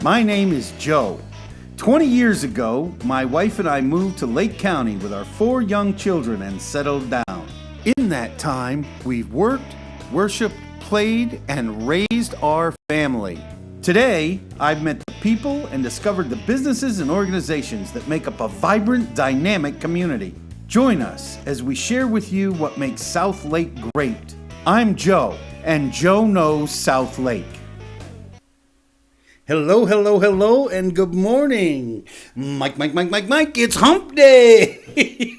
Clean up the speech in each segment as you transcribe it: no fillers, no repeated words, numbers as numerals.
My name is Joe. 20 years ago, my wife and I moved to Lake County with our 4 young children and settled down. In that time, we've worked, worshiped, played, and raised our family. Today, I've met the people and discovered the businesses and organizations that make up a vibrant, dynamic community. Join us as we share with you what makes South Lake great. I'm Joe, and Joe knows South Lake. Hello, hello, hello, and good morning. Mike, it's hump day.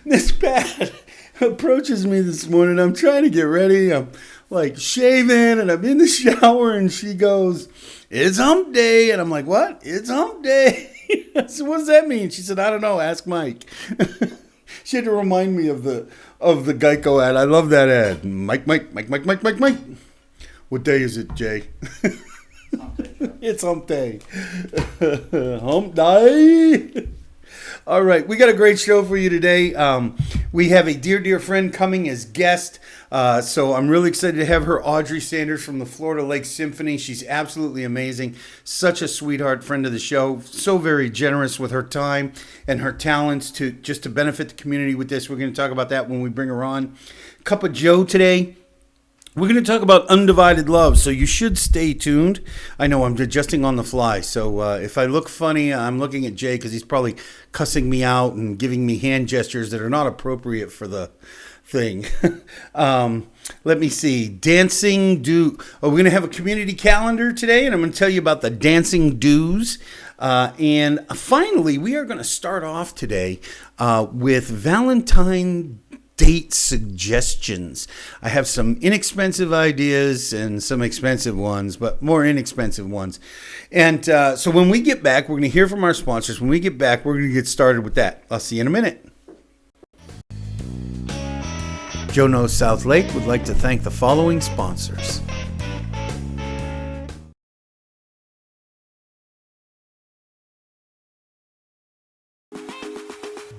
Miss Pat approaches me this morning. I'm trying to get ready. I'm like shaving, and I'm in the shower, and she goes, "It's hump day." And I'm like, "What? It's hump day." I said, "What does that mean?" She said, "I don't know. Ask Mike." She had to remind me of the Geico ad. I love that ad. Mike. What day is it, Jay? It's hump day. Hump day. All right, we got a great show for you today. We have a dear friend coming as guest. So I'm really excited to have her, Audrey Sanders from the Florida Lake Symphony. She's absolutely amazing. Such a sweetheart, friend of the show. So very generous with her time and her talents to benefit the community with this. We're going to talk about that when we bring her on. Cup of Joe today. We're going to talk about undivided love, so you should stay tuned. I know I'm adjusting on the fly, so if I look funny, I'm looking at Jay because he's probably cussing me out and giving me hand gestures that are not appropriate for the thing. Let me see. Dancing do. Oh, we're going to have a community calendar today, and I'm going to tell you about the dancing do's. And finally, we are going to start off today with Valentine date suggestions. I have some inexpensive ideas and some expensive ones, but more inexpensive ones. And so when we get back, we're going to hear from our sponsors. When we get back, we're going to get started with that. I'll see you in a minute. Joe Knows South Lake would like to thank the following sponsors.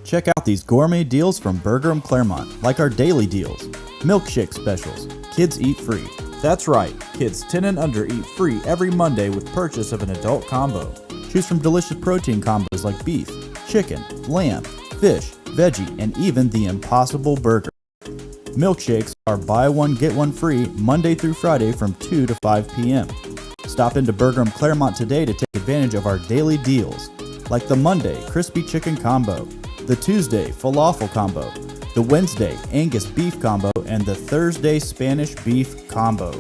Check out these gourmet deals from Burger & Claremont, like our daily deals. Milkshake specials. Kids eat free. That's right, kids 10 and under eat free every Monday with purchase of an adult combo. Choose from delicious protein combos like beef, chicken, lamb, fish, veggie, and even the Impossible Burger. Milkshakes are buy one, get one free Monday through Friday from 2 to 5 p.m. Stop into Burger & Claremont today to take advantage of our daily deals, like the Monday Crispy Chicken Combo, the Tuesday Falafel Combo, the Wednesday Angus Beef Combo, and the Thursday Spanish Beef Combo.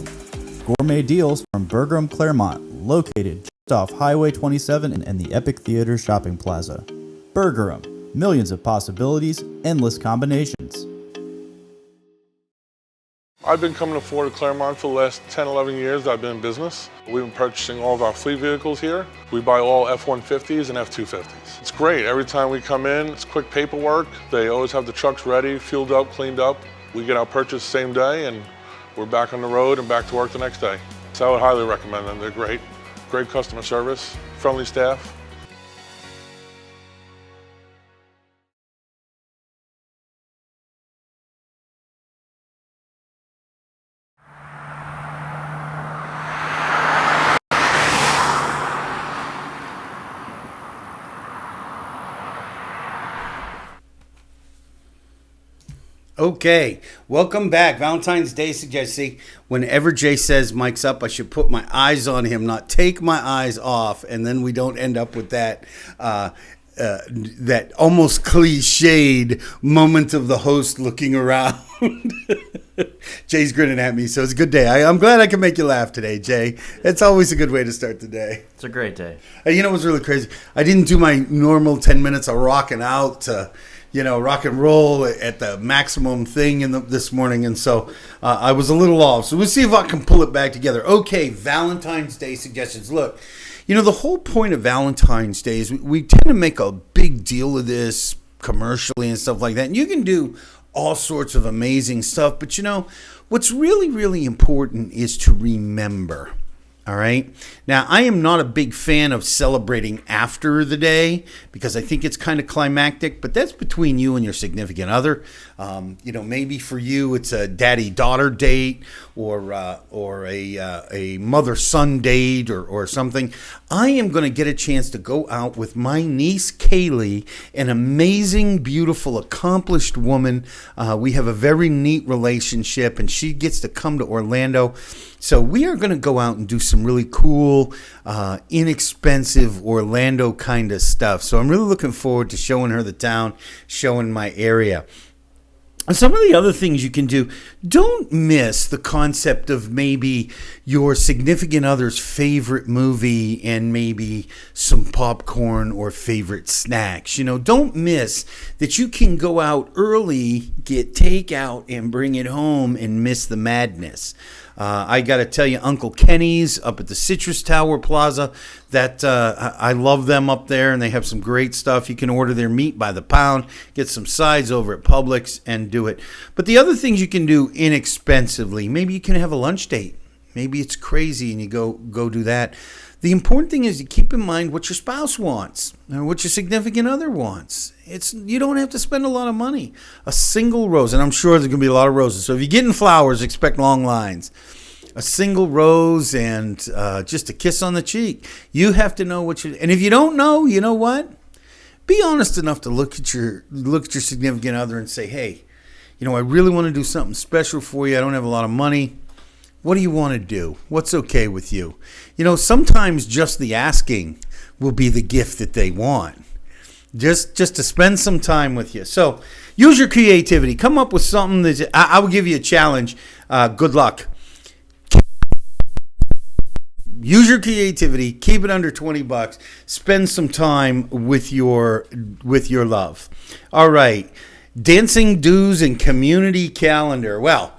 Gourmet deals from Burger & Claremont, located just off Highway 27 and the Epic Theater Shopping Plaza. Burger & millions of possibilities, endless combinations. I've been coming to Florida Claremont for the last 10, 11 years that I've been in business. We've been purchasing all of our fleet vehicles here. We buy all F-150s and F-250s. It's great. Every time we come in, it's quick paperwork. They always have the trucks ready, fueled up, cleaned up. We get our purchase the same day and we're back on the road and back to work the next day. So I would highly recommend them. They're great. Great customer service, friendly staff. Okay, welcome back. Valentine's Day suggestions. See, whenever Jay says Mike's up, I should put my eyes on him, not take my eyes off, and then we don't end up with that that almost cliched moment of the host looking around. Jay's grinning at me, so it's a good day. I'm glad I can make you laugh today, Jay. It's always a good way to start the day. It's a great day. You know what's really crazy? I didn't do my normal 10 minutes of rocking out to rock and roll at the maximum thing this morning. And so I was a little off. So we'll see if I can pull it back together. Okay, Valentine's Day suggestions. Look, the whole point of Valentine's Day is we tend to make a big deal of this commercially and stuff like that. And you can do all sorts of amazing stuff. But, what's really, really important is to remember. All right. Now, I am not a big fan of celebrating after the day because I think it's kind of climactic, but that's between you and your significant other. Maybe for you it's a daddy-daughter date or a mother-son date or something. I am going to get a chance to go out with my niece Kaylee, an amazing, beautiful, accomplished woman. We have a very neat relationship, and she gets to come to Orlando. So we are going to go out and do some really cool, inexpensive Orlando kind of stuff. So I'm really looking forward to showing her the town, showing my area. And some of the other things you can do, don't miss the concept of maybe your significant other's favorite movie and maybe some popcorn or favorite snacks. Don't miss that you can go out early, get takeout, and bring it home and miss the madness. I got to tell you, Uncle Kenny's up at the Citrus Tower Plaza, that I love them up there, and they have some great stuff. You can order their meat by the pound, get some sides over at Publix, and do it. But the other things you can do inexpensively, maybe you can have a lunch date. Maybe it's crazy and you go do that. The important thing is you keep in mind what your spouse wants or what your significant other wants. You don't have to spend a lot of money. A single rose, and I'm sure there's going to be a lot of roses. So if you're getting flowers, expect long lines. A single rose and just a kiss on the cheek. You have to know what you. And if you don't know, you know what? Be honest enough to look at your significant other and say, hey, I really want to do something special for you. I don't have a lot of money. What do you want to do? What's okay with you? Sometimes just the asking will be the gift that they want. Just to spend some time with you. So use your creativity. Come up with something that I will give you a challenge. Good luck. Use your creativity. Keep it under $20. Spend some time with your love. All right. Dancing dues and community calendar. Well,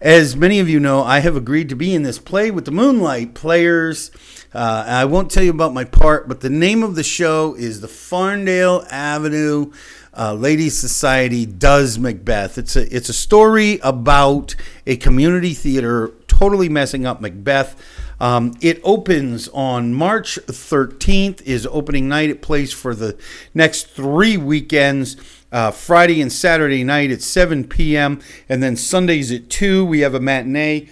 as many of you know, I have agreed to be in this Play with the Moonlight Players. I won't tell you about my part, but the name of the show is the Farndale Avenue Ladies Society Does Macbeth. It's a story about a community theater totally messing up Macbeth. It opens on March 13th, is opening night. It plays for the next 3 weekends. Friday and Saturday night at 7 p.m. and then Sundays at 2. We have a matinee.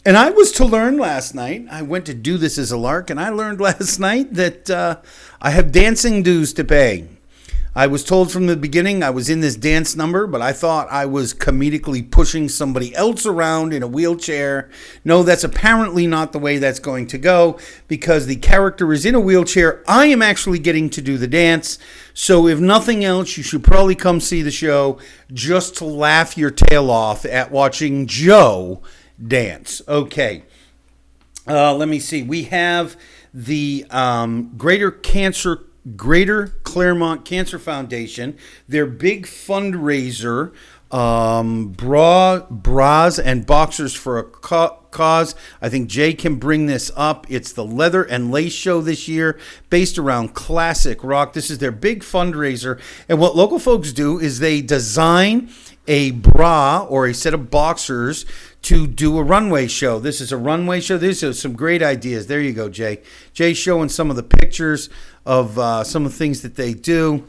And I was to learn last night, I went to do this as a lark, and I learned last night that I have dancing dues to pay. I was told from the beginning I was in this dance number, but I thought I was comedically pushing somebody else around in a wheelchair. No, that's apparently not the way that's going to go, because the character is in a wheelchair. I am actually getting to do the dance. So if nothing else, you should probably come see the show just to laugh your tail off at watching Joe dance. Okay. Let me see. We have the Greater Claremont Cancer Foundation, their big fundraiser, bras and boxers for a cause. I think Jay can bring this up. It's the Leather and Lace Show this year, based around classic rock. This is their big fundraiser. And what local folks do is they design a bra or a set of boxers to do a runway show. This is a runway show. These are some great ideas. There you go, Jay. Jay's showing some of the pictures of some of the things that they do.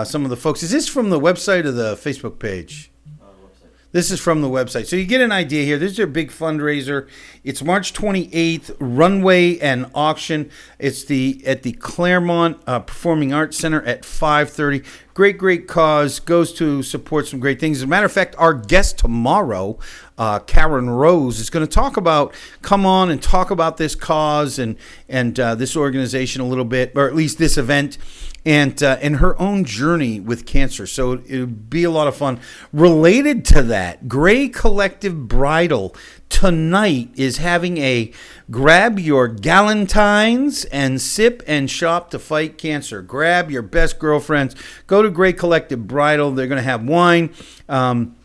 Some of the folks. Is this from the website or the Facebook page? This is from the website. So you get an idea here. This is their big fundraiser. It's March 28th, runway and auction. It's at the Claremont Performing Arts Center at 5:30. Great cause. Goes to support some great things. As a matter of fact, our guest tomorrow, Karen Rose, is going to come on and talk about this cause and this organization a little bit, or at least this event, and her own journey with cancer. So it would be a lot of fun. Related to that, Gray Collective Bridal tonight is having a grab your galentines and sip and shop to fight cancer. Grab your best girlfriends. Go to Gray Collective Bridal. They're going to have wine. And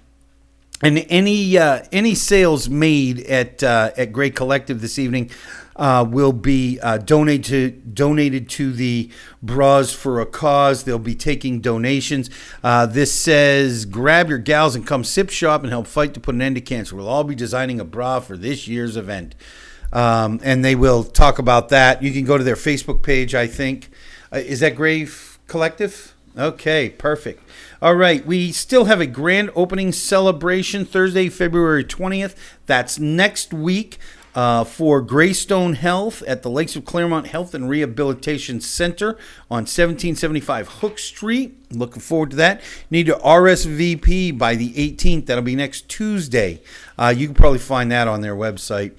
any sales made at Gray Collective this evening will be donated to the Bras for a Cause. They'll be taking donations. This says, grab your gals and come sip, shop, and help fight to put an end to cancer. We'll all be designing a bra for this year's event. and they will talk about that. You can go to their Facebook page, I think. Is that Grave Collective? Okay, perfect. All right, we still have a grand opening celebration Thursday, February 20th. That's next week for Greystone Health at the Lakes of Claremont Health and Rehabilitation Center on 1775 Hook Street. Looking forward to that. Need to RSVP by the 18th. That'll be next Tuesday. You can probably find that on their website.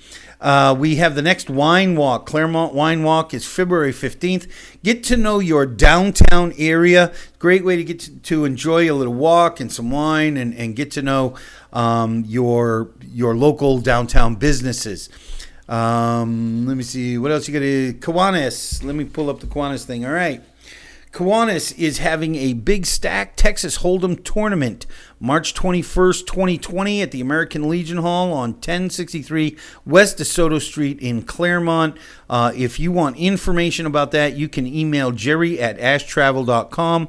We have the next Wine Walk. Claremont Wine Walk is February 15th. Get to know your downtown area. Great way to get to enjoy a little walk and some wine and get to know your local downtown businesses. Let me see. What else you got? Kiwanis. Let me pull up the Kiwanis thing. All right. Kiwanis is having a Big Stack Texas Hold'em tournament March 21st, 2020 at the American Legion Hall on 1063 West DeSoto Street in Claremont. If you want information about that, you can email Jerry at ashtravel.com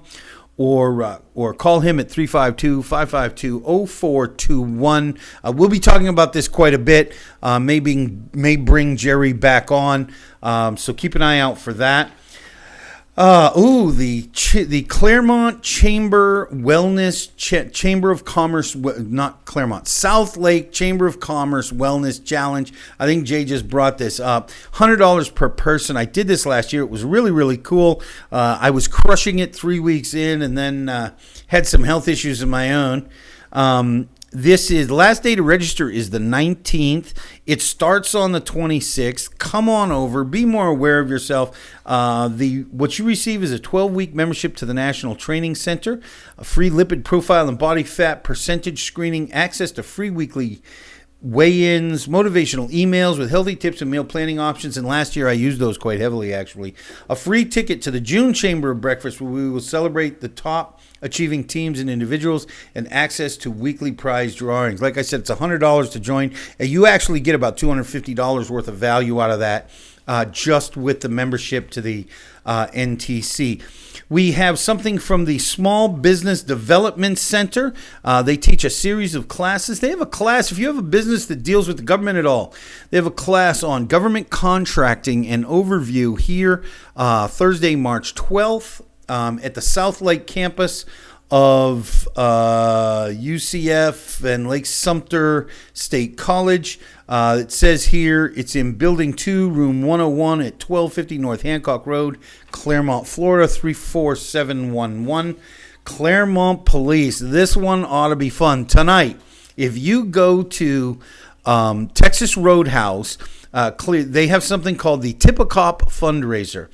or call him at 352-552-0421. We'll be talking about this quite a bit. May bring Jerry back on, so keep an eye out for that. The Claremont Chamber Wellness Chamber of Commerce, not Claremont, South Lake Chamber of Commerce Wellness Challenge. I think Jay just brought this up. $100 per person. I did this last year. It was really, really cool. I was crushing it 3 weeks in, and then had some health issues of my own. This is the last day to register is the 19th. It starts on the 26th. Come on over. Be more aware of yourself. What you receive is a 12-week membership to the National Training Center, a free lipid profile and body fat percentage screening, access to free weekly weigh-ins, motivational emails with healthy tips and meal planning options, and last year I used those quite heavily, actually. A free ticket to the June Chamber of Breakfast, where we will celebrate the top achieving teams and individuals, and access to weekly prize drawings. Like I said, it's $100 to join, and you actually get about $250 worth of value out of that just with the membership to the NTC. We have something from the Small Business Development Center. They teach a series of classes. They have a class, if you have a business that deals with the government at all, they have a class on government contracting and overview here Thursday, March 12th at the South Lake campus of UCF and Lake Sumter State College. It says here it's in Building 2, Room 101 at 1250 North Hancock Road, Claremont, Florida, 34711. Claremont Police. This one ought to be fun. Tonight, if you go to Texas Roadhouse, they have something called the Tip a Cop fundraiser.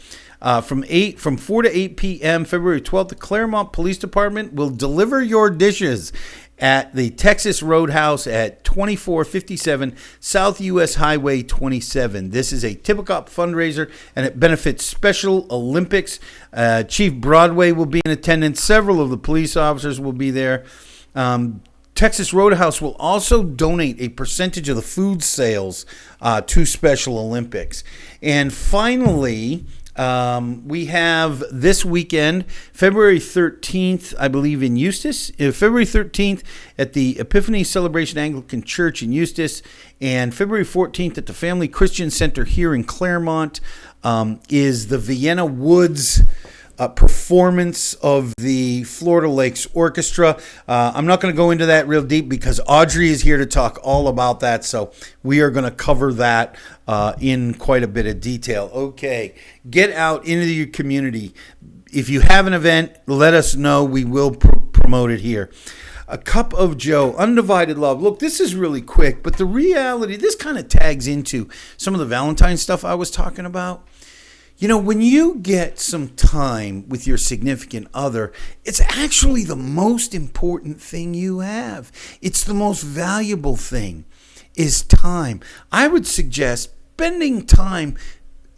From 4 to 8 p.m. February 12th, the Claremont Police Department will deliver your dishes at the Texas Roadhouse at 2457 South U.S. Highway 27. This is a Tip a Cop fundraiser, and it benefits Special Olympics. Chief Broadway will be in attendance. Several of the police officers will be there. Texas Roadhouse will also donate a percentage of the food sales to Special Olympics. And finally, we have this weekend, February 13th, I believe, in Eustis. February 13th at the Epiphany Celebration Anglican Church in Eustis, and February 14th at the Family Christian Center here in Claremont is the Vienna Woods performance of the Florida Lakes Orchestra. I'm not going to go into that real deep because Audrey is here to talk all about that, so we are going to cover that in quite a bit of detail. Okay, get out into your community. If you have an event, let us know. We will promote it here. A Cup of Joe, Undivided Love. Look, this is really quick, but the reality, this kind of tags into some of the Valentine stuff I was talking about. You know, when you get some time with your significant other, it's actually the most important thing you have. It's the most valuable thing is time. I would suggest spending time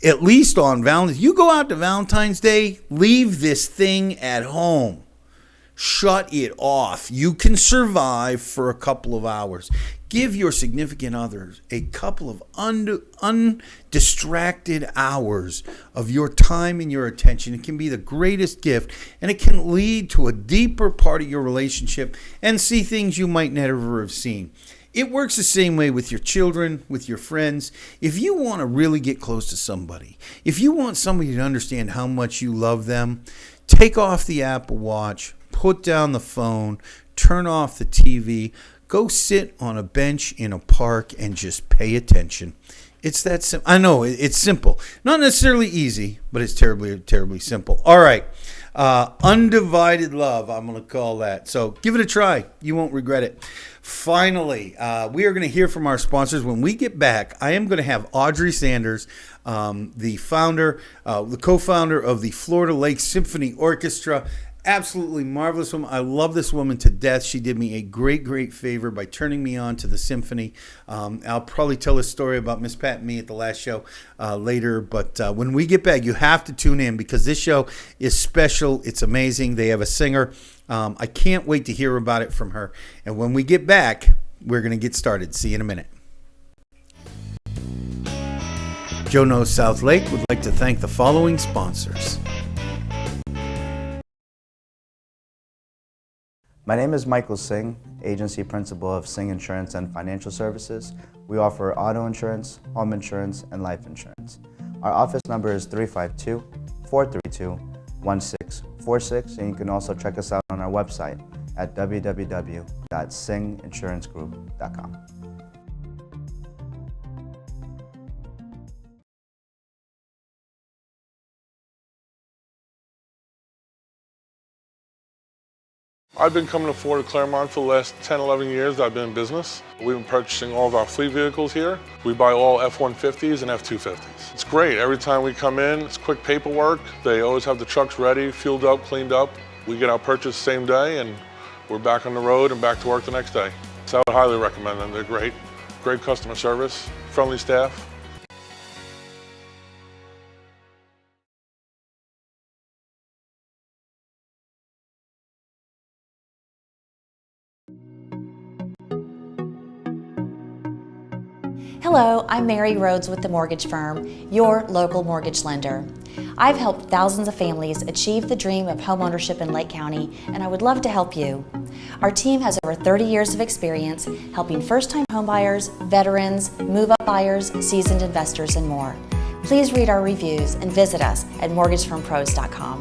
at least on Valentine's. You go out to Valentine's Day, leave this thing at home. Shut it off. You can survive for a couple of hours. Give your significant others a couple of undistracted hours of your time and your attention. It can be the greatest gift, and it can lead to a deeper part of your relationship and see things you might never have seen. It works the same way with your children, with your friends. If you want to really get close to somebody, if you want somebody to understand how much you love them, take off the Apple Watch, put down the phone, turn off the TV, go sit on a bench in a park and just pay attention. It's that simple. I know it's simple. Not necessarily easy, but it's terribly, terribly simple. All right. Undivided love, I'm going to call that. So give it a try. You won't regret it. Finally, we are going to hear from our sponsors. When we get back, I am going to have Audrey Sanders, the co-founder of the Florida Lake Symphony Orchestra. Absolutely marvelous woman. I love this woman to death. She did me a great, great favor by turning me on to the symphony. I'll probably tell a story about Miss Pat and me at the last show later. But when we get back, you have to tune in because this show is special. It's amazing. They have a singer. I can't wait to hear about it from her. And when we get back, we're going to get started. See you in a minute. Joe Knows South Lake would like to thank the following sponsors. My name is Michael Singh, Agency Principal of Singh Insurance and Financial Services. We offer auto insurance, home insurance, and life insurance. Our office number is 352-432-1646, and you can also check us out on our website at www.singhinsurancegroup.com. I've been coming to Florida Claremont for the last 10, 11 years that I've been in business. We've been purchasing all of our fleet vehicles here. We buy all F-150s and F-250s. It's great. Every time we come in, it's quick paperwork. They always have the trucks ready, fueled up, cleaned up. We get our purchase the same day and we're back on the road and back to work the next day. So I would highly recommend them. They're great. Great customer service, friendly staff. Hello, I'm Mary Rhodes with the mortgage firm, your local mortgage lender. I've helped thousands of families achieve the dream of homeownership in Lake County, and I would love to help you. Our team has over 30 years of experience helping first-time homebuyers, veterans, move-up buyers, seasoned investors, and more. Please read our reviews and visit us at mortgagefirmpros.com.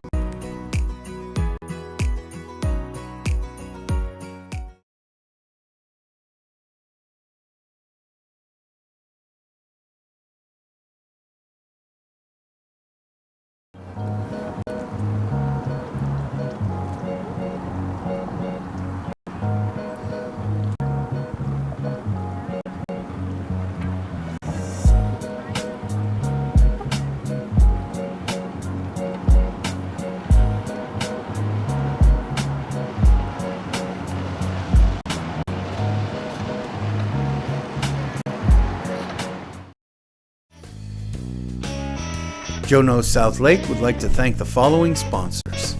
Joe Knows South Lake would like to thank the following sponsors.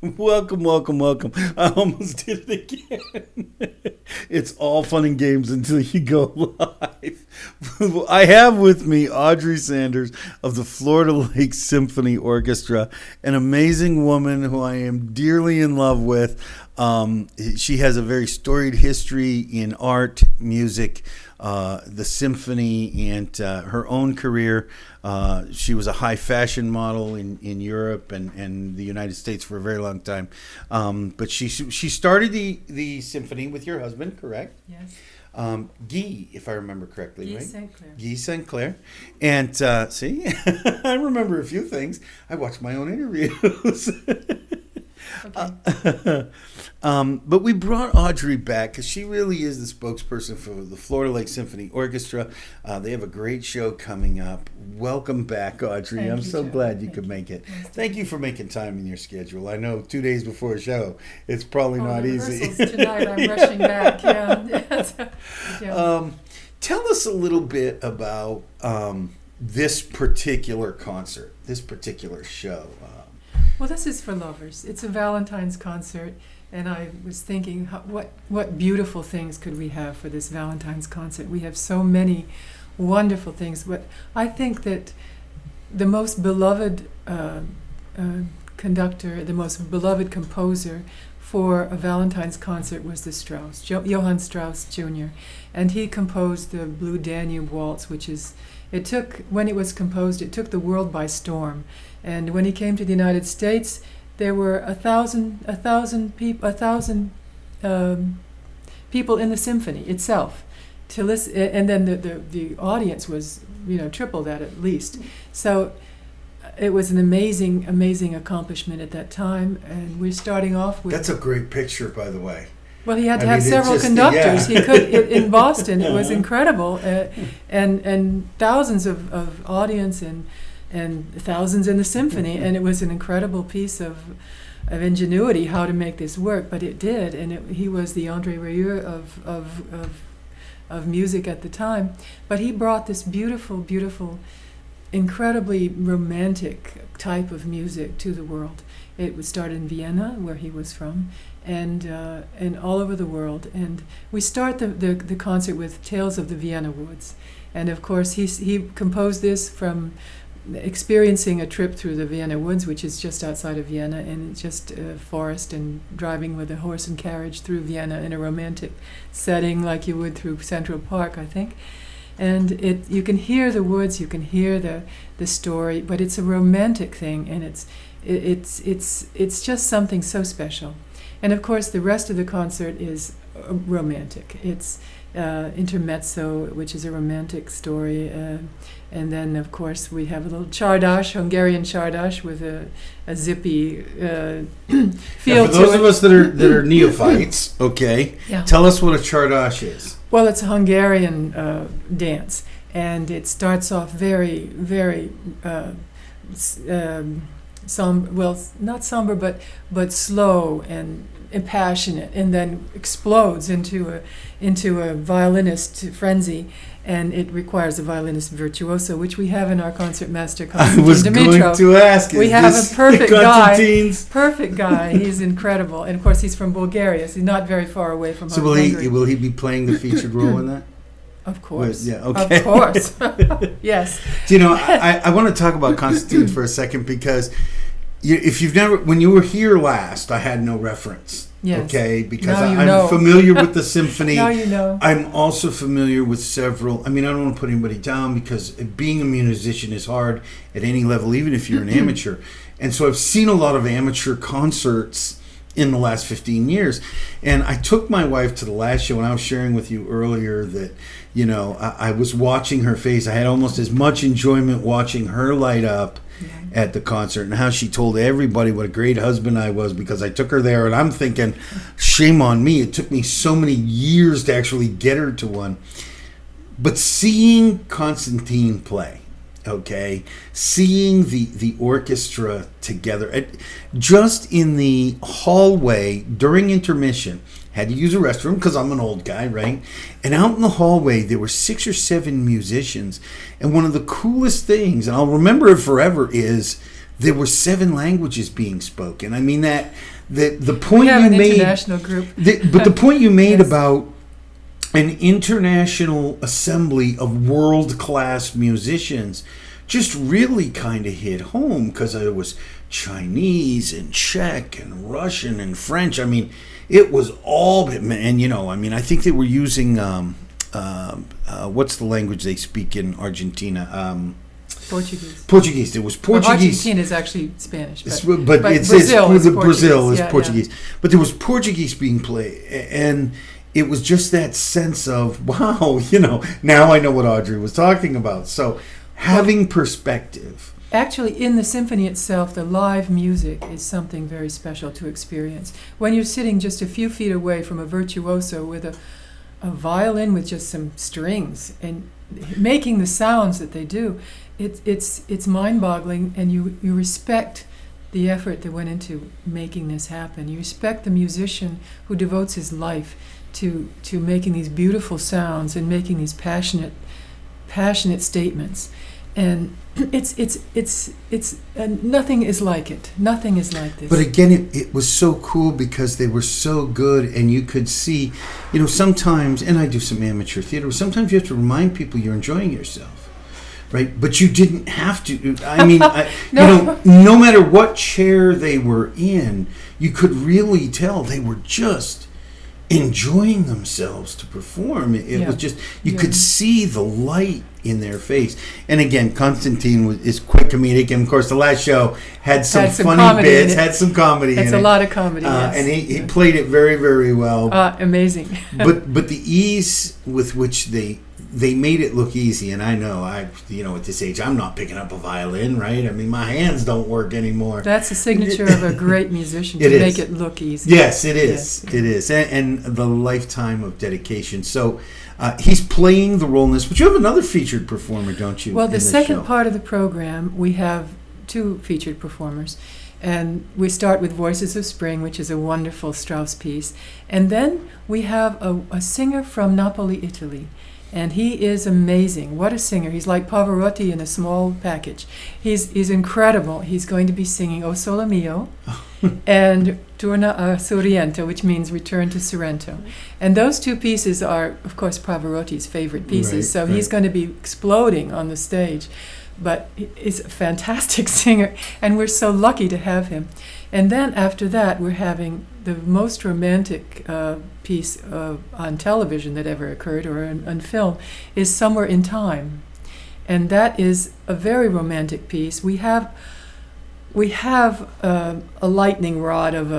Welcome, welcome, welcome. I almost did it again. It's all fun and games until you go live. I have with me Audrey Sanders of the Florida Lake Symphony Orchestra, an amazing woman who I am dearly in love with. She has a very storied history in art, music, the symphony, and her own career. She was a high fashion model in Europe and the United States for a very long time. But she started the symphony with your husband, correct? Yes. Guy, if I remember correctly, Guy right? St. Clair. Guy St. Clair. And see, I remember a few things. I watched my own interviews. Okay. But we brought Audrey back because she really is the spokesperson for the Florida Lake Symphony Orchestra. They have a great show coming up. Welcome back, Audrey. Thank I'm you, so Joe. glad you Thank could you. make it. Nice to Thank you for making time in your schedule. I know 2 days before a show, it's probably not the easy. rehearsals tonight, I'm rushing back. Yeah. Yeah. Tell us a little bit about this particular concert, this particular show. Well, this is for lovers. It's a Valentine's concert, and I was thinking, what beautiful things could we have for this Valentine's concert? We have so many wonderful things. But I think that the most beloved conductor, the most beloved composer for a Valentine's concert was the Strauss, Johann Strauss Jr., and he composed the Blue Danube Waltz, which is, when it was composed, it took the world by storm. And when he came to the United States, there were 1,000 people in the symphony itself to listen, and then the audience was, triple that at least. So it was an amazing accomplishment at that time, and we're starting off with. That's a great picture, by the way. Well, he had to have several conductors. Yeah. He could in Boston. It was incredible, and thousands of audience and thousands in the symphony, and it was an incredible piece of ingenuity how to make this work. But it did, and he was the Audrey of music at the time. But he brought this beautiful, incredibly romantic type of music to the world. It would start in Vienna, where he was from, and all over the world. And we start the concert with Tales of the Vienna Woods. And of course, he composed this from experiencing a trip through the Vienna Woods, which is just outside of Vienna, and just a forest, and driving with a horse and carriage through Vienna in a romantic setting like you would through Central Park, I think. And you can hear the woods, you can hear the story, but it's a romantic thing, and it's just something so special. And of course, the rest of the concert is romantic. It's intermezzo, which is a romantic story, and then of course we have a little czardas, Hungarian czardas, with a zippy feel now, for those of us that are neophytes, okay, yeah. Tell us what a czardas is. Well, it's a Hungarian dance, and it starts off very, very not somber, but slow and passionate, and then explodes into a violinist frenzy, and it requires a violinist virtuoso, which we have in our concertmaster, Konstantin I was Dimitrov. going to ask. We have a perfect guy. He's incredible, and of course he's from Bulgaria, so he's not very far away from. So will he be playing the featured role in that? Of course. Yeah. Okay. Of course. Yes. Do I want to talk about Konstantin for a second, because when you were here last, I had no reference. Yes. Okay, because I'm familiar with the symphony. Now you know. I'm also familiar with several. I mean, I don't want to put anybody down, because being a musician is hard at any level, even if you're an amateur. And so I've seen a lot of amateur concerts in the last 15 years. And I took my wife to the last show, and I was sharing with you earlier that, I was watching her face. I had almost as much enjoyment watching her light up at the concert, and how she told everybody what a great husband I was because I took her there. And I'm thinking, shame on me. It took me so many years to actually get her to one. But seeing Konstantin play, okay, seeing the orchestra together, just in the hallway during intermission, had to use a restroom because I'm an old guy, right? And out in the hallway, there were 6 or 7 musicians. And one of the coolest things, and I'll remember it forever, is there were 7 languages being spoken. I mean, the point you made... international group. But the point you made Yes. about an international assembly of world-class musicians just really kind of hit home, because there was Chinese and Czech and Russian and French. I mean, it was all, and I think they were using what's the language they speak in Argentina? Portuguese. Portuguese. There was Portuguese. Well, Argentina is actually Spanish, but Brazil is Yeah, Portuguese. yeah. But there was Portuguese being played, and it was just that sense of, wow, now I know what Audrey was talking about. So having perspective. Actually, in the symphony itself, the live music is something very special to experience. When you're sitting just a few feet away from a virtuoso with a violin with just some strings and making the sounds that they do, it's mind-boggling, and you respect the effort that went into making this happen. You respect the musician who devotes his life to making these beautiful sounds and making these passionate statements. And it's nothing is like it. Nothing is like this. But again, it was so cool because they were so good, and you could see, sometimes, and I do some amateur theater, sometimes you have to remind people you're enjoying yourself. right? But you didn't have to. I mean, No. no matter what chair they were in, you could really tell they were just enjoying themselves to perform. It was just, you could see the light in their face. And again, Constantine is quite comedic, and of course the last show had some funny bits, had some comedy in it. It's a lot of comedy, yes. And he played it very, very well. Amazing. but the ease with which they made it look easy, and I know at this age I'm not picking up a violin, right? I mean, my hands don't work anymore. That's the signature of a great musician, to make it look easy. Yes, it is. Yes. It is, and the lifetime of dedication. So he's playing the role in this, but you have another featured performer, don't you? Well, the second part of the program, we have two featured performers. And we start with Voices of Spring, which is a wonderful Strauss piece. And then we have a singer from Napoli, Italy. And he is amazing. What a singer. He's like Pavarotti in a small package. He's incredible. He's going to be singing O Sole Mio and Torna a Sorrento, which means Return to Sorrento. And those two pieces are, of course, Pavarotti's favorite pieces. Right, he's going to be exploding on the stage. But he's a fantastic singer, and we're so lucky to have him. And then after that, we're having the most romantic piece on television that ever occurred, or on film, is Somewhere in Time. And that is a very romantic piece. We have a lightning rod of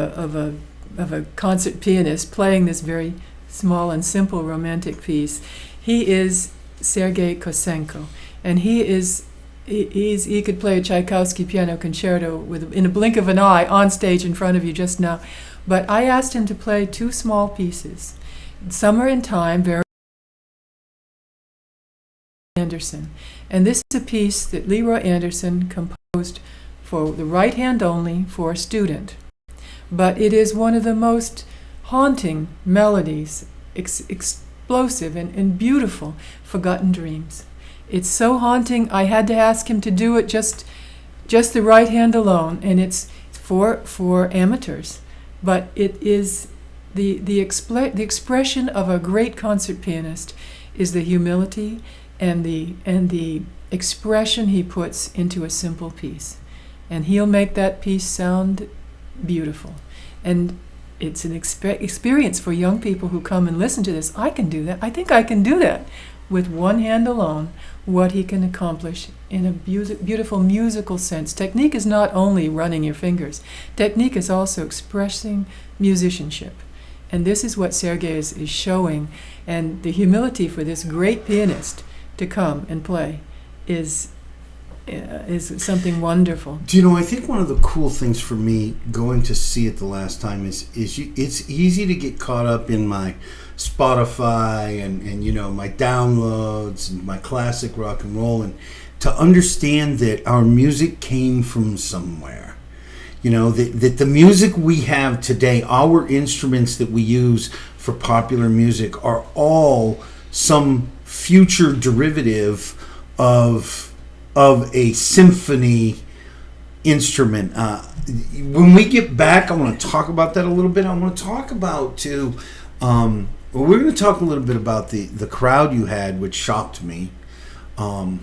a concert pianist playing this very small and simple romantic piece. He is Sergei Kosenko, and he could play a Tchaikovsky piano concerto in a blink of an eye on stage in front of you just now. But I asked him to play two small pieces. Somewhere in Time, very Anderson. And this is a piece that Leroy Anderson composed for the right hand only for a student. But it is one of the most haunting melodies, explosive and beautiful, Forgotten Dreams. It's so haunting, I had to ask him to do it just the right hand alone, and it's for amateurs. But it is the expression of a great concert pianist is the humility and the expression he puts into a simple piece. And he'll make that piece sound beautiful. And it's an experience for young people who come and listen to this. I can do that. I think I can do that with one hand alone, what he can accomplish in a beautiful musical sense. Technique is not only running your fingers. Technique is also expressing musicianship. And this is what Sergei is showing. And the humility for this great pianist to come and play is something wonderful. Do you know, I think one of the cool things for me going to see it the last time is it's easy to get caught up in my Spotify and my downloads and my classic rock and roll, and to understand that our music came from somewhere. That the music we have today, our instruments that we use for popular music, are all some future derivative of a symphony instrument. When we get back, I want to talk about that a little bit. I want to talk about too. We're going to talk a little bit about the crowd you had, which shocked me, and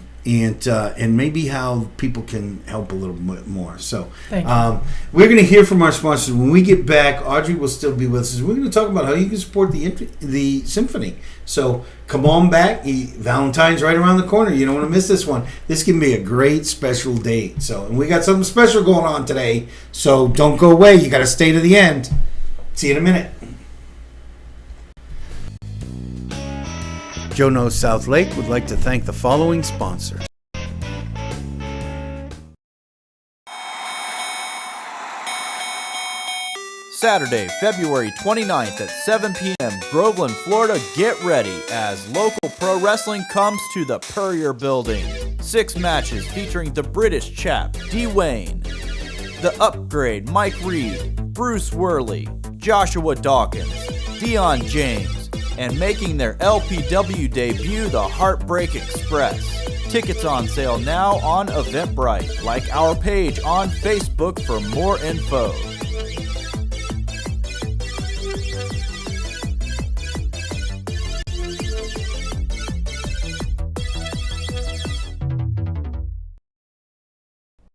maybe how people can help a little bit more. So we're going to hear from our sponsors. When we get back, Audrey will still be with us. We're going to talk about how you can support the symphony. So come on back. Valentine's right around the corner. You don't want to miss this one. This can be a great special date. And we got something special going on today. So don't go away. You got to stay to the end. See you in a minute. Joe Knows South Lake would like to thank the following sponsors. Saturday, February 29th at 7 p.m. Groveland, Florida. Get ready as local pro wrestling comes to the Purrier Building. 6 matches featuring the British chap, D-Wayne, The Upgrade, Mike Reed, Bruce Worley, Joshua Dawkins, Dion James, and making their LPW debut, the Heartbreak Express. Tickets on sale now on Eventbrite. Like our page on Facebook for more info.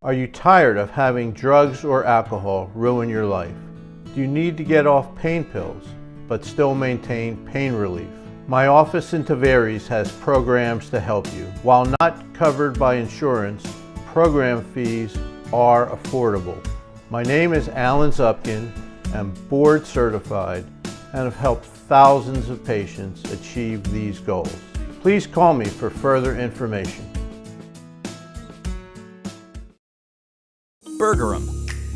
Are you tired of having drugs or alcohol ruin your life? Do you need to get off pain pills but still maintain pain relief? My office in Tavares has programs to help you. While not covered by insurance, program fees are affordable. My name is Alan Zupkin. I'm board certified and have helped thousands of patients achieve these goals. Please call me for further information. Burgerum,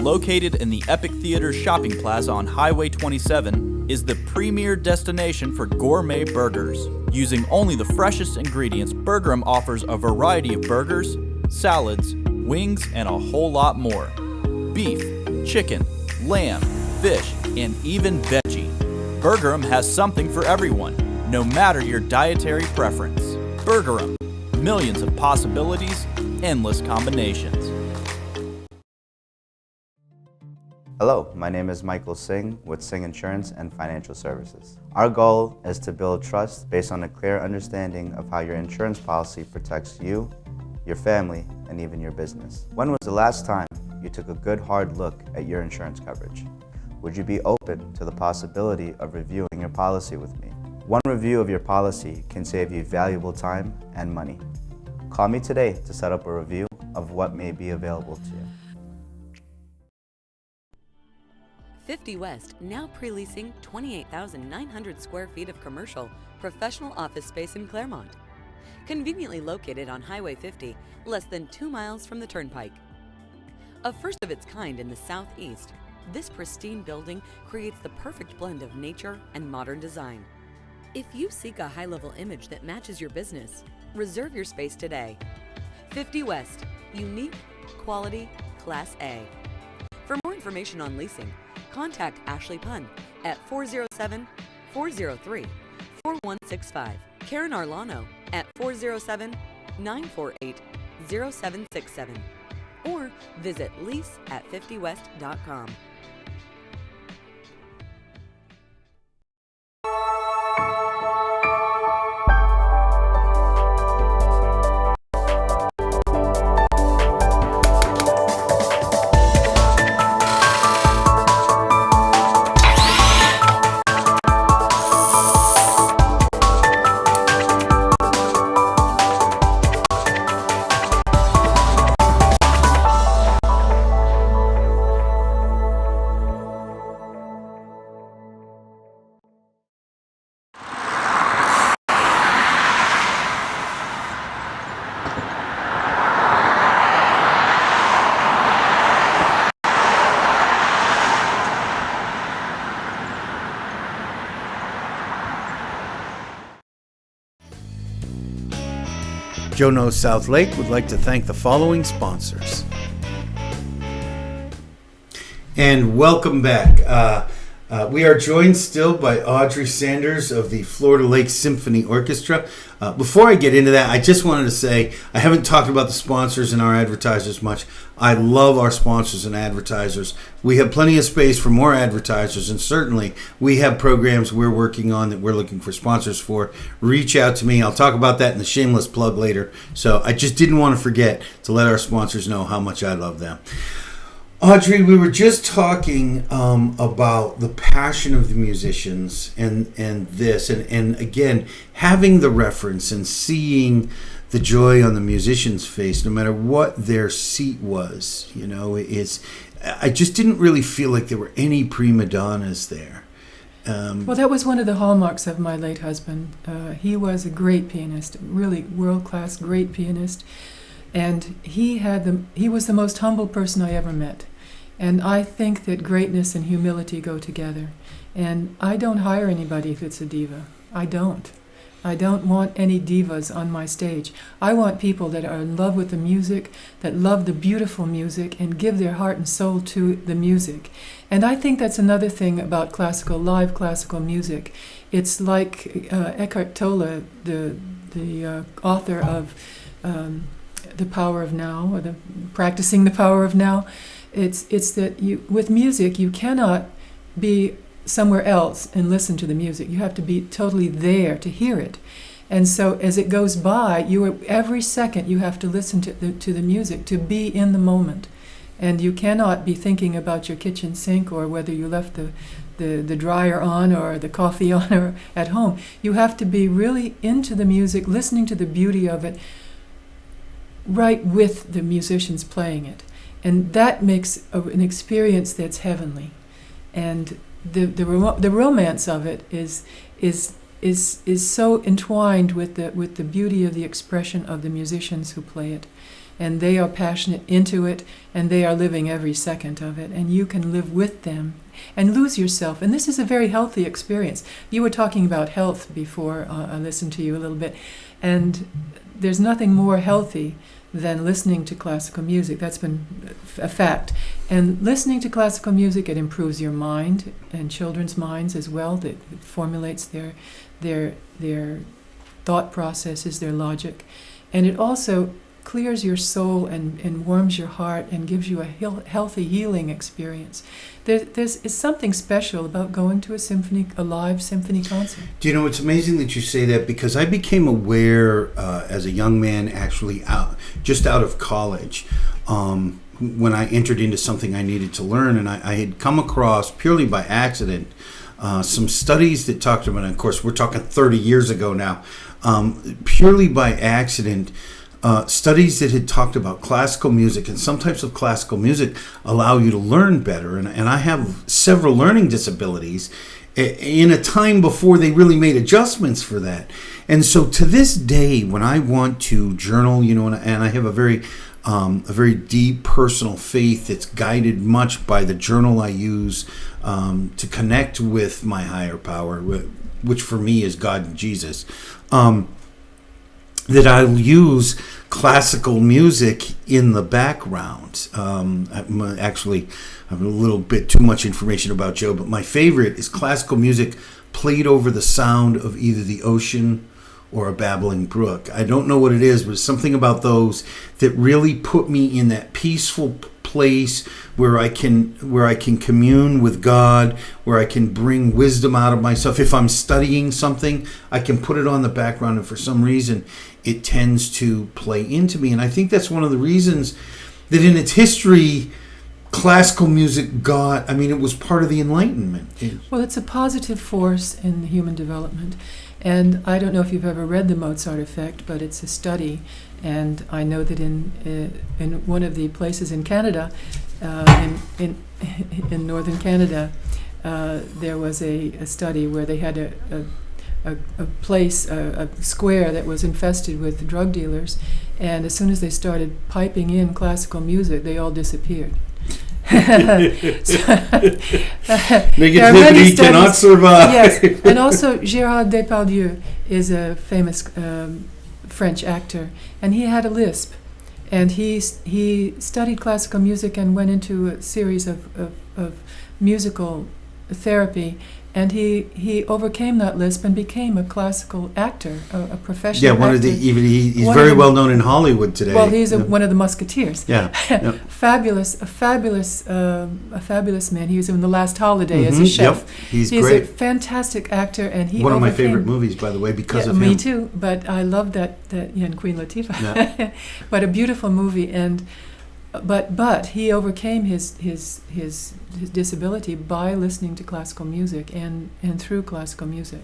located in the Epic Theater Shopping Plaza on Highway 27, is the premier destination for gourmet burgers. Using only the freshest ingredients, Burgerum offers a variety of burgers, salads, wings, and a whole lot more. Beef, chicken, lamb, fish, and even veggie. Burgerum has something for everyone, no matter your dietary preference. Burgerum, millions of possibilities, endless combinations. Hello, my name is Michael Singh with Singh Insurance and Financial Services. Our goal is to build trust based on a clear understanding of how your insurance policy protects you, your family, and even your business. When was the last time you took a good hard look at your insurance coverage? Would you be open to the possibility of reviewing your policy with me? One review of your policy can save you valuable time and money. Call me today to set up a review of what may be available to you. 50 West, now pre-leasing 28,900 square feet of commercial, professional office space in Claremont. Conveniently located on Highway 50, less than 2 miles from the Turnpike. A first of its kind in the Southeast, this pristine building creates the perfect blend of nature and modern design. If you seek a high-level image that matches your business, reserve your space today. 50 West, unique, quality, Class A. For more information on leasing, contact Ashley Punn at 407-403-4165. Karen Arlano at 407-948-0767. Or visit lease@50west.com. Joe Knows South Lake would like to thank the following sponsors. And welcome back. We are joined still by Audrey Sanders of the Florida Lake Symphony Orchestra. Before I get into that, I just wanted to say I haven't talked about the sponsors and our advertisers much. I love our sponsors and advertisers. We have plenty of space for more advertisers, and certainly we have programs we're working on that we're looking for sponsors for. Reach out to me. I'll talk about that in the shameless plug later. So I just didn't want to forget to let our sponsors know how much I love them. Audrey, we were just talking about the passion of the musicians and this, and again, having the reference and seeing the joy on the musician's face, no matter what their seat was. You know, I just didn't really feel like there were any prima donnas there. Well, that was one of the hallmarks of my late husband. He was a great pianist, really world-class, great pianist. And he was the most humble person I ever met. And I think that greatness and humility go together. And I don't hire anybody if it's a diva. I don't. I don't want any divas on my stage. I want people that are in love with the music, that love the beautiful music, and give their heart and soul to the music. And I think that's another thing about live classical music. It's like Eckhart Tolle, the author of The Power of Now, or Practicing the Power of Now. It's that with music, you cannot be somewhere else and listen to the music. You have to be totally there to hear it. And so as it goes by, every second you have to listen to the music, to be in the moment. And you cannot be thinking about your kitchen sink or whether you left the dryer on or the coffee on or at home. You have to be really into the music, listening to the beauty of it, right with the musicians playing it. And that makes an experience that's heavenly. And the romance of it is so entwined with the beauty of the expression of the musicians who play it. And they are passionate into it, and they are living every second of it, and you can live with them and lose yourself. And this is a very healthy experience. You were talking about health before I listened to you a little bit, and there's nothing more healthy than listening to classical music. That's been a fact. And listening to classical music, it improves your mind and children's minds as well. It formulates their thought processes, their logic, and it also clears your soul and warms your heart and gives you a healthy healing experience. There's something special about going to a live symphony concert. Do you know, it's amazing that you say that, because I became aware as a young man, actually just out of college, when I entered into something I needed to learn, and I had come across, purely by accident, some studies that talked about, and of course we're talking 30 years ago now, purely by accident, studies that had talked about classical music, and some types of classical music allow you to learn better. And I have several learning disabilities in a time before they really made adjustments for that. And so to this day, when I want to journal, and I have a very deep personal faith that's guided much by the journal I use to connect with my higher power, which for me is God and Jesus, that I'll use classical music in the background. Actually, I have a little bit too much information about Joe, but my favorite is classical music played over the sound of either the ocean or a babbling brook. I don't know what it is, but it's something about those that really put me in that peaceful place where I can commune with God, where I can bring wisdom out of myself. If I'm studying something, I can put it on the background, and for some reason it tends to play into me. And I think that's one of the reasons that in its history, classical music it was part of the Enlightenment. Well, it's a positive force in human development. And I don't know if you've ever read the Mozart Effect, but it's a study. And I know that in one of the places in Canada, in northern Canada, there was a study where they had a place, a square that was infested with drug dealers, and as soon as they started piping in classical music, they all disappeared. Negativity cannot survive. Yes, and also Gérard Depardieu is a famous French actor, and he had a lisp, and he studied classical music and went into a series of musical therapy, and he overcame that lisp and became a classical actor, a professional actor. He's very well known in Hollywood today. Well, he's one of the Musketeers. Yeah. A fabulous man. He was in The Last Holiday as a chef. Yep. He's great. great. A fantastic actor, and he one of my favorite movies, by the way, because of him. Me too, but I love that and Queen Latifah. Yeah. But a beautiful movie, and but he overcame his disability by listening to classical music and through classical music.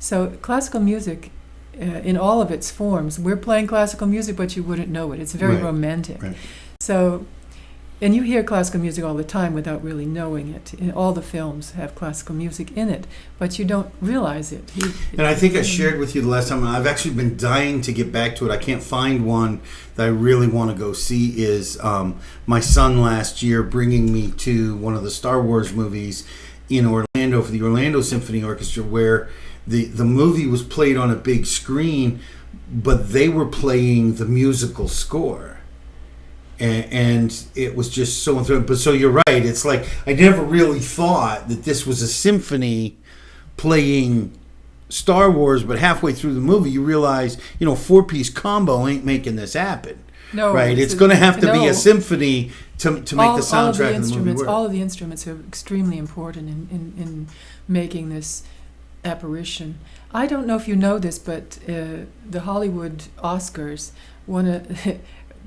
So classical music, in all of its forms, we're playing classical music, but you wouldn't know it. It's very romantic. Right. So, and you hear classical music all the time without really knowing it. And all the films have classical music in it, but you don't realize it. And I think I shared with you the last time, I've actually been dying to get back to it. I can't find one that I really want to go see. Is my son last year bringing me to one of the Star Wars movies in Orlando for the Orlando Symphony Orchestra, where the movie was played on a big screen, but they were playing the musical score. And it was just so enthralling. But so you're right. It's like I never really thought that this was a symphony playing Star Wars, but halfway through the movie you realize, 4-piece combo ain't making this happen. No, right? It's going to have to be a symphony to make the soundtrack of the movie work. All of the instruments are extremely important in making this apparition. I don't know if you know this, but the Hollywood Oscars,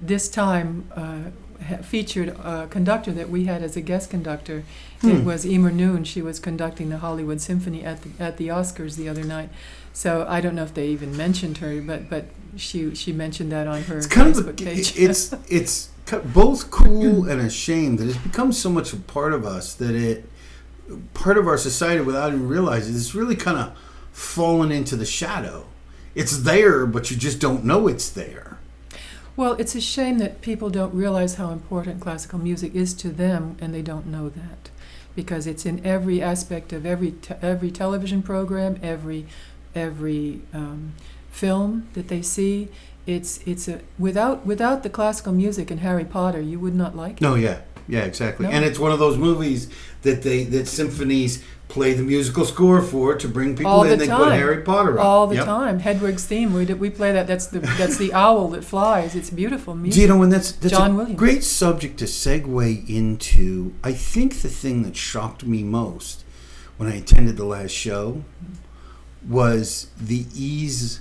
this time featured a conductor that we had as a guest conductor. It was Emer Noon. She was conducting the Hollywood Symphony at the Oscars the other night. So I don't know if they even mentioned her, but she mentioned that on her Facebook page. It's both cool and a shame that it's become so much a part of us that part of our society without even realizing it's really kind of fallen into the shadow. It's there, but you just don't know it's there. Well, it's a shame that people don't realize how important classical music is to them, and they don't know that, because it's in every aspect of every television program, every film that they see. It's without the classical music in Harry Potter, you would not like it. No, yeah, exactly. No. And it's one of those movies that symphonies play the musical score for to bring people all in. They put Harry Potter up all the time. Hedwig's theme. We play that. That's the owl that flies. It's beautiful music. Do you know when that's John Williams. Great subject to segue into? I think the thing that shocked me most when I attended the last show was the ease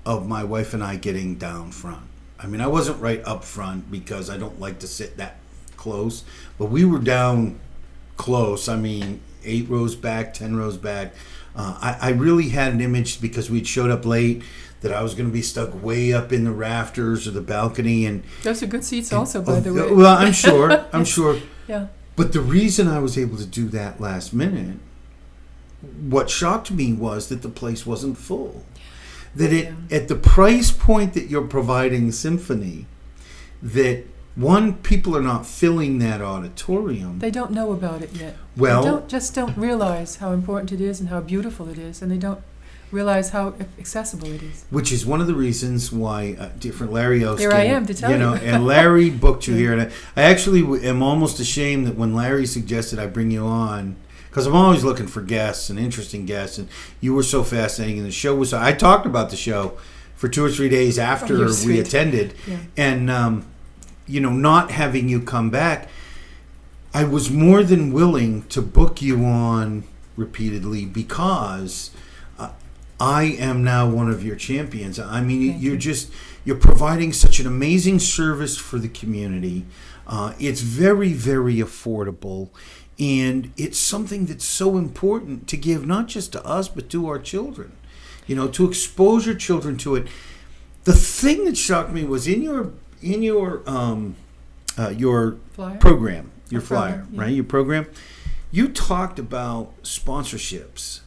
of my wife and I getting down front. I mean, I wasn't right up front because I don't like to sit that close, but we were down close. I mean, 8 rows back, 10 rows back. I really had an image because we'd showed up late that I was going to be stuck way up in the rafters or the balcony. And those are good seats also, by the way. Well, I'm sure. Yeah. But the reason I was able to do that last minute, what shocked me was that the place wasn't full. That at the price point that you're providing symphony, that one, people are not filling that auditorium. They don't know about it yet. Well, They don't realize how important it is and how beautiful it is, and they don't realize how accessible it is. Which is one of the reasons why different Larry Oskin. Here I am to tell you. And Larry booked you here, and I actually am almost ashamed that when Larry suggested I bring you on, because I'm always looking for guests and interesting guests, and you were so fascinating, and the show was. I talked about the show for 2 or 3 days after we attended, and not having you come back, I was more than willing to book you on repeatedly because I am now one of your champions. I mean, you're providing such an amazing service for the community. It's very, very affordable. And it's something that's so important to give, not just to us, but to our children. To expose your children to it. The thing that shocked me was in your Flyer? program, your flyer, program, yeah. right? Your program. You talked about sponsorships.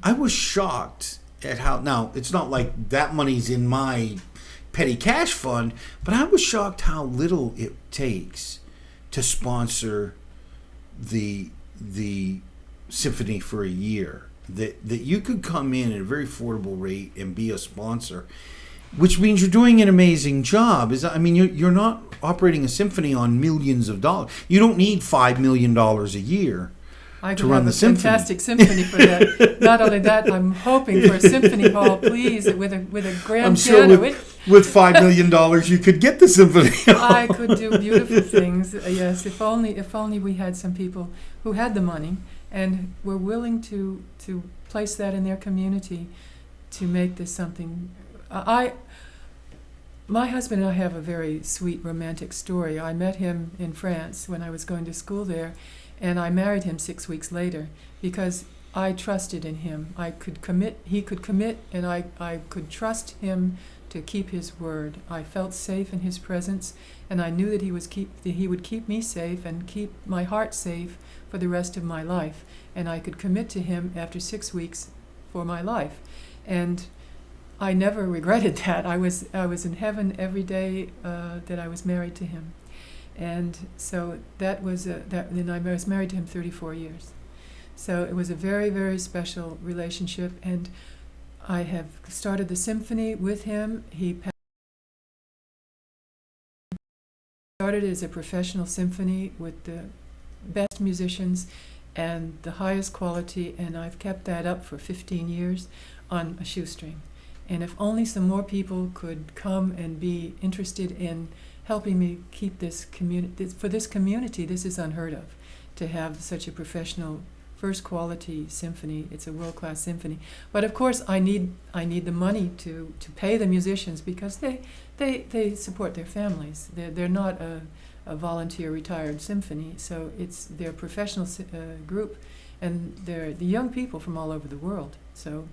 I was shocked at how. Now, it's not like that money's in my petty cash fund, but I was shocked how little it takes to sponsor the symphony for a year. That you could come in at a very affordable rate and be a sponsor, which means you're doing an amazing job. You're not operating a symphony on millions of dollars. You don't need $5 million a year to run the symphony. Fantastic symphony for that. Not only that, I'm hoping for a symphony hall, please, with a grand I'm sure piano. with $5 million you could get the symphony hall. I could do beautiful things. Yes, if only we had some people who had the money and were willing to place that in their community to make this something. My husband and I have a very sweet romantic story. I met him in France when I was going to school there, and I married him 6 weeks later because I trusted in him. I could commit, he could commit, and I could trust him to keep his word. I felt safe in his presence, and I knew that he would keep me safe and keep my heart safe for the rest of my life. And I could commit to him after 6 weeks for my life. And I never regretted that. I was in heaven every day that I was married to him. And so that was and I was married to him 34 years. So it was a very, very special relationship, and I have started the symphony with him. He started as a professional symphony with the best musicians and the highest quality, and I've kept that up for 15 years on a shoestring. And if only some more people could come and be interested in helping me keep this community, for this community, this is unheard of, to have such a professional first quality symphony. It's a world-class symphony. But of course, I need the money to pay the musicians because they support their families. They're not a volunteer retired symphony, so they're a professional group, and they're the young people from all over the world. So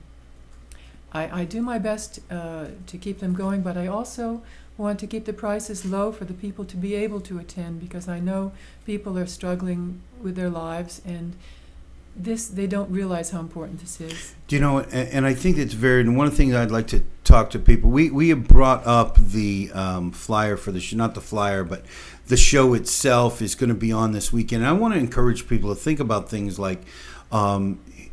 I do my best to keep them going, but I also want to keep the prices low for the people to be able to attend, because I know people are struggling with their lives, and they don't realize how important this is. Do you know, and I think it's and one of the things I'd like to talk to people, we have brought up the flyer for the show, not the flyer, but the show itself is going to be on this weekend. And I want to encourage people to think about things like,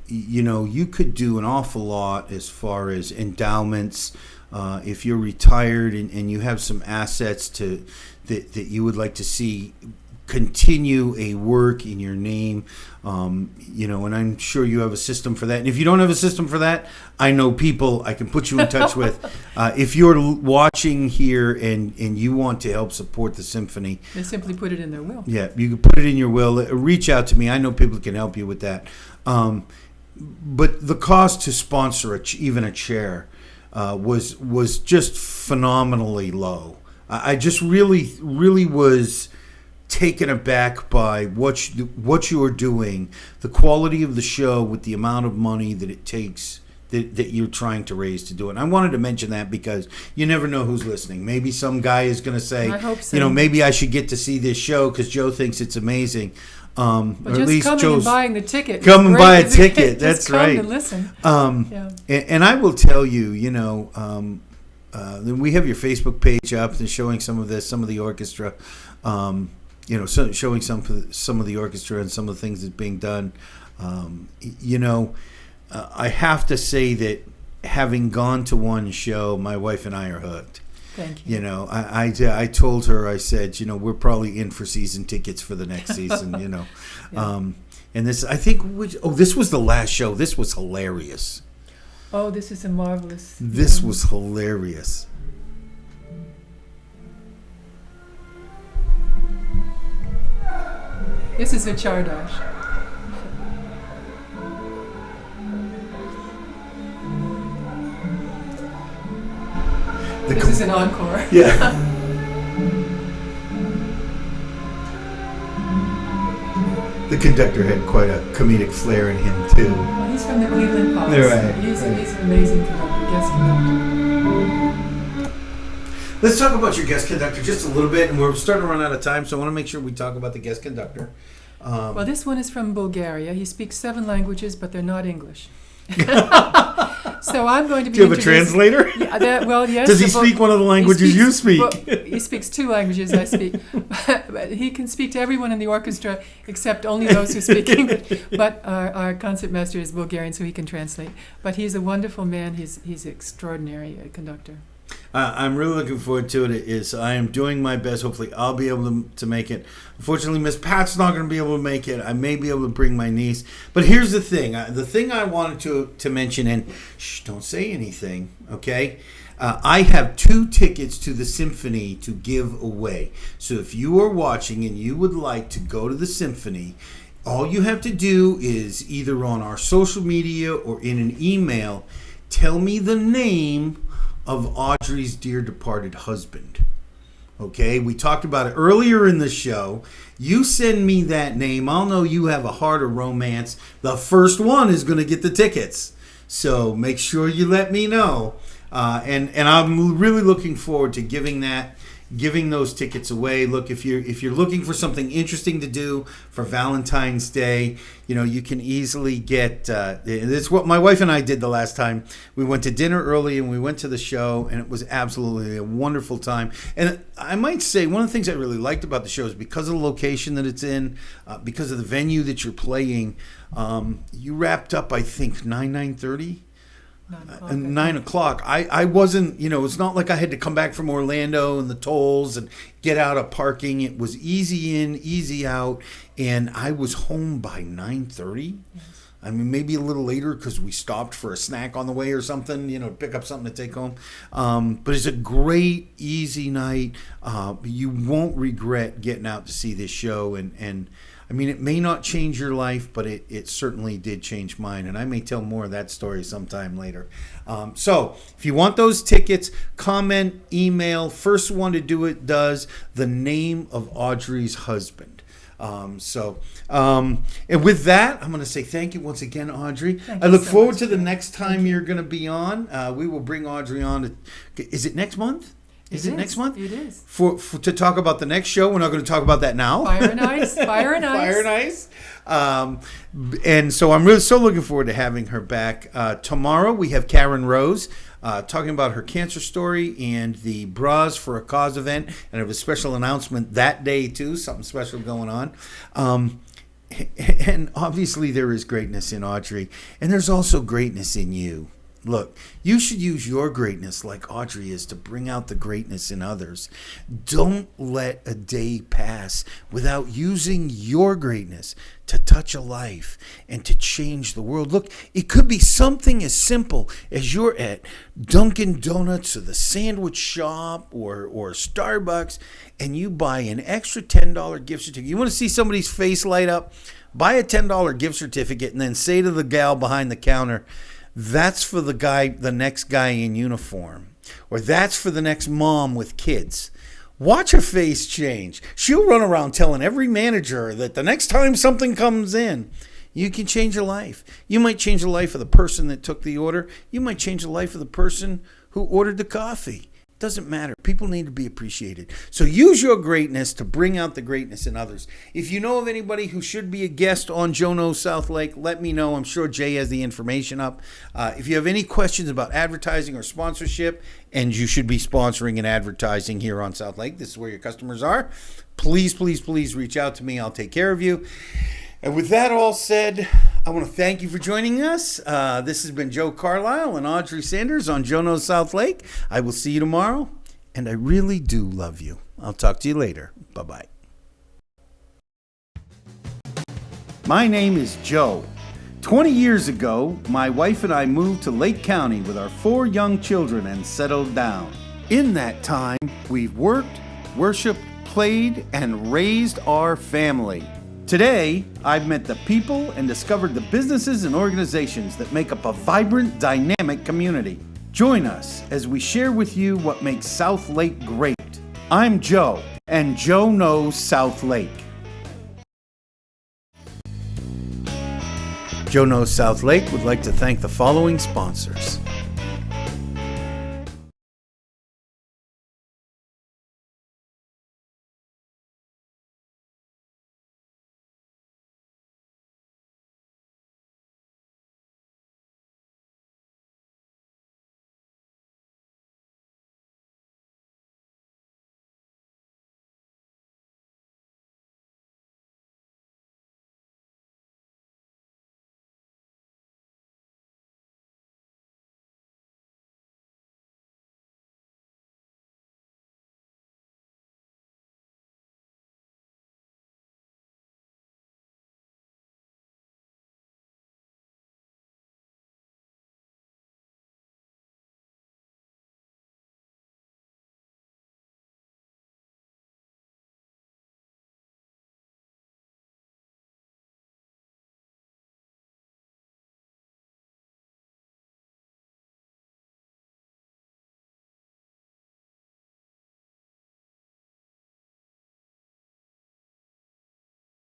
you could do an awful lot as far as endowments. If you're retired and you have some assets that you would like to see continue a work in your name, and I'm sure you have a system for that. And if you don't have a system for that, I know people I can put you in touch with. If you're watching here and you want to help support the symphony, they simply put it in their will. Yeah, you can put it in your will. Reach out to me. I know people can help you with that. But the cost to sponsor even a chair was just phenomenally low. I just really was taken aback by what you are doing, the quality of the show with the amount of money that it takes that you're trying to raise to do it. And I wanted to mention that because you never know who's listening. Maybe some guy is going to say, I hope so. Maybe I should get to see this show because Joe thinks it's amazing. But or just at least coming and buying the ticket. Come and buy a ticket. That's right. Come to listen. And I will tell you, we have your Facebook page up and showing some of the orchestra, showing some of the orchestra and some of the things that's being done. I have to say that having gone to one show, my wife and I are hooked. Thank you. I told her, I said, we're probably in for season tickets for the next season, Yeah. And this, I think, this was the last show. This was hilarious. Oh, this is a marvelous. This was hilarious. This is a Chardash. This is an encore. Yeah. The conductor had quite a comedic flair in him too. Well, he's from the Cleveland Pops. Right. He's an amazing conductor, guest conductor. Let's talk about your guest conductor just a little bit, and we're starting to run out of time, so I want to make sure we talk about the guest conductor. Well, this one is from Bulgaria. He speaks 7 languages, but they're not English. So I'm going to be. Do you have a translator? Yeah, yes. Does he speak one of the languages you speak? He speaks 2 languages I speak. But he can speak to everyone in the orchestra except only those who speak English. But our concertmaster is Bulgarian, so he can translate. But he's a wonderful man. He's an extraordinary conductor. I'm really looking forward to it. I am doing my best. Hopefully, I'll be able to make it. Unfortunately, Miss Pat's not going to be able to make it. I may be able to bring my niece. But here's the thing. The thing I wanted to mention, and don't say anything, okay? I have 2 tickets to the symphony to give away. So if you are watching and you would like to go to the symphony, all you have to do is either on our social media or in an email, tell me the name of Audrey's dear departed husband. Okay, we talked about it earlier in the show. You send me that name, I'll know you have a heart of romance. The first one is going to get the tickets. So make sure you let me know. And I'm really looking forward to giving those tickets away. Look, if you're looking for something interesting to do for Valentine's Day, you can easily get. It's what my wife and I did the last time. We went to dinner early and we went to the show, and it was absolutely a wonderful time. And I might say one of the things I really liked about the show is because of the location that it's in, because of the venue that you're playing. You wrapped up, I think, 9:30. 9 o'clock. I wasn't, it's not like I had to come back from Orlando and the tolls and get out of parking. It was easy in, easy out, and I was home by 9:30. Yes. I mean, maybe a little later because we stopped for a snack on the way or something, pick up something to take home. But it's a great, easy night. You won't regret getting out to see this show, and I mean, it may not change your life, but it certainly did change mine. And I may tell more of that story sometime later. So if you want those tickets, comment, email. First one to do it does the name of Audrey's husband. And with that, I'm going to say thank you once again, Audrey. I look forward to the next time you're going to be on. We will bring Audrey on. Is it next month? Is it next month? It is. For to talk about the next show. We're not going to talk about that now. Fire and Ice. Fire and Ice. Fire and Ice. And so I'm really so looking forward to having her back. Tomorrow we have Karen Rose talking about her cancer story and the Bras for a Cause event. And I have a special announcement that day too. Something special going on. And obviously there is greatness in Audrey. And there's also greatness in you. Look, you should use your greatness like Audrey is to bring out the greatness in others. Don't let a day pass without using your greatness to touch a life and to change the world. Look, it could be something as simple as you're at Dunkin' Donuts or the sandwich shop or Starbucks and you buy an extra $10 gift certificate. You want to see somebody's face light up? Buy a $10 gift certificate and then say to the gal behind the counter, that's for the next guy in uniform, or that's for the next mom with kids. Watch her face change. She'll run around telling every manager that the next time something comes in, you can change your life. You might change the life of the person that took the order. You might change the life of the person who ordered the coffee. Doesn't matter. People need to be appreciated. So use your greatness to bring out the greatness in others. If you know of anybody who should be a guest on Joe Knows South Lake, let me know. I'm sure Jay has the information up. If you have any questions about advertising or sponsorship, and you should be sponsoring and advertising here on South Lake, this is where your customers are, please, please, please reach out to me. I'll take care of you. And with that all said, I want to thank you for joining us. This has been Joe Carlisle and Audrey Sanders on Joe Knows South Lake. I will see you tomorrow, and I really do love you. I'll talk to you later. Bye-bye. My name is Joe. 20 years ago, my wife and I moved to Lake County with our 4 young children and settled down. In that time, we've worked, worshiped, played, and raised our family. Today, I've met the people and discovered the businesses and organizations that make up a vibrant, dynamic community. Join us as we share with you what makes South Lake great. I'm Joe, and Joe Knows South Lake. Joe Knows South Lake would like to thank the following sponsors.